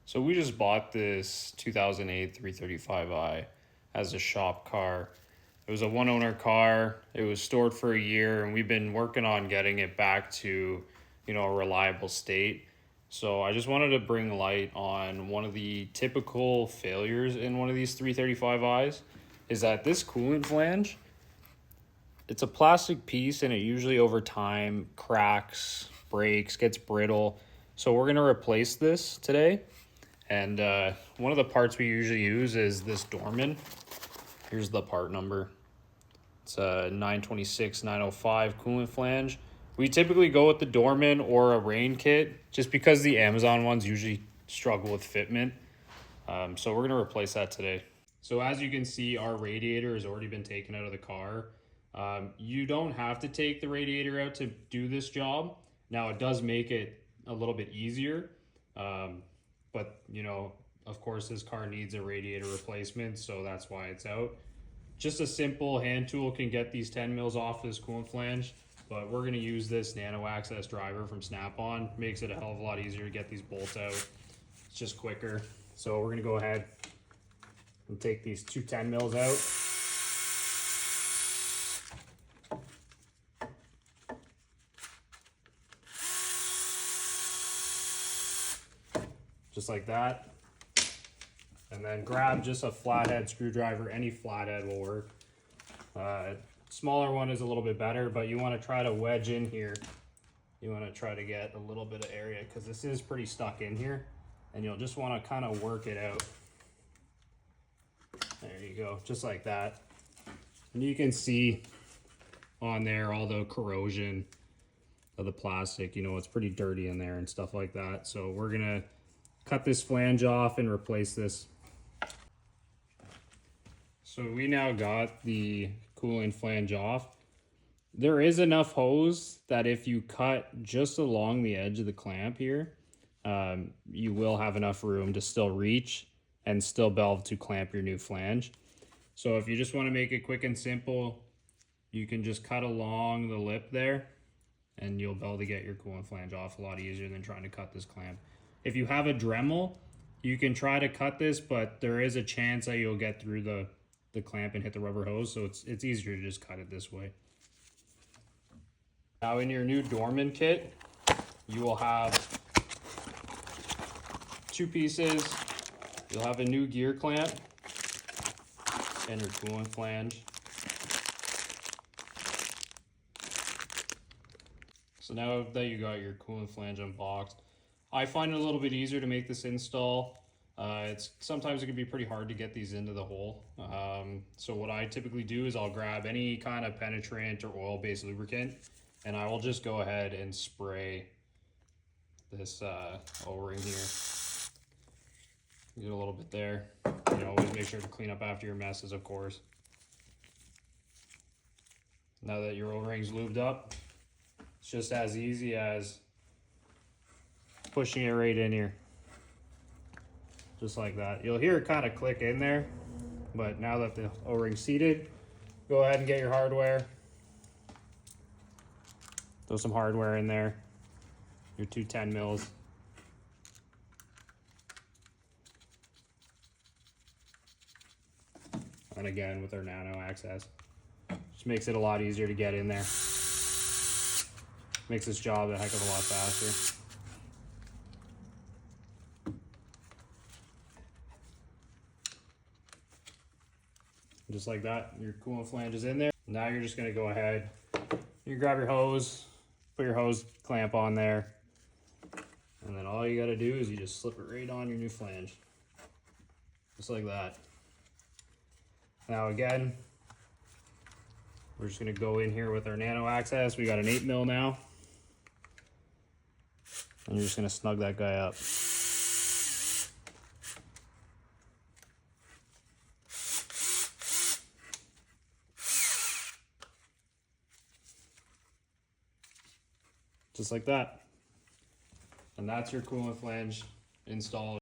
So we just bought this 2008 335i as a shop car. It was a one owner car. It was stored for a year and we've been working on getting it back to, a reliable state. So I just wanted to bring light on one of the typical failures in one of these 335i's is that this coolant flange, it's a plastic piece and it usually over time cracks, breaks, gets brittle. So we're gonna replace this today. And one of the parts we usually use is this Dorman. Here's the part number. It's a 926 905 coolant flange. We typically go with the Dorman or a rain kit just because the Amazon ones usually struggle with fitment. So we're gonna replace that today. So as you can see, our radiator has already been taken out of the car. You don't have to take the radiator out to do this job. Now it does make it a little bit easier. But of course this car needs a radiator replacement, so that's why it's out. Just a simple hand tool can get these 10 mils off this coolant flange, but we're gonna use this nano access driver from Snap-on. Makes it a hell of a lot easier to get these bolts out. It's just quicker. So we're gonna go ahead and take these two 10 mils out. Just like that. And then grab just a flathead screwdriver. Any flathead will work. Smaller one is a little bit better, but you want to try to wedge in here. You want to try to get a little bit of area because this is pretty stuck in here, and you'll just want to kind of work it out. There you go, just like that. And you can see on there all the corrosion of the plastic. It's pretty dirty in there and stuff like that. So we're gonna cut this flange off and replace this. So we now got the coolant flange off. There is enough hose that if you cut just along the edge of the clamp here, you will have enough room to still reach and still be able to clamp your new flange. So if you just want to make it quick and simple, you can just cut along the lip there and you'll be able to get your coolant flange off a lot easier than trying to cut this clamp. If you have a Dremel, you can try to cut this, but there is a chance that you'll get through the clamp and hit the rubber hose, so it's easier to just cut it this way. Now in your new Dorman kit, you will have two pieces. You'll have a new gear clamp and your coolant flange. So now that you got your coolant flange unboxed, I find it a little bit easier to make this install. Sometimes it can be pretty hard to get these into the hole. So what I typically do is I'll grab any kind of penetrant or oil-based lubricant, and I will just go ahead and spray this O-ring here. Get a little bit there. Always make sure to clean up after your messes, of course. Now that your O-ring's lubed up, it's just as easy as pushing it right in here. Just like that. You'll hear it kind of click in there, but now that the O-ring's seated, go ahead and get your hardware. Throw some hardware in there. Your two 10 mils. And again, with our nano access, just makes it a lot easier to get in there. Makes this job a heck of a lot faster. Just like that, your coolant flange is in there. Now you're just gonna go ahead, you grab your hose, put your hose clamp on there, and then all you gotta do is you just slip it right on your new flange. Just like that. Now again, we're just gonna go in here with our nano access. We got an 8 mil now. And you're just gonna snug that guy up. Just like that. And that's your coolant flange installed.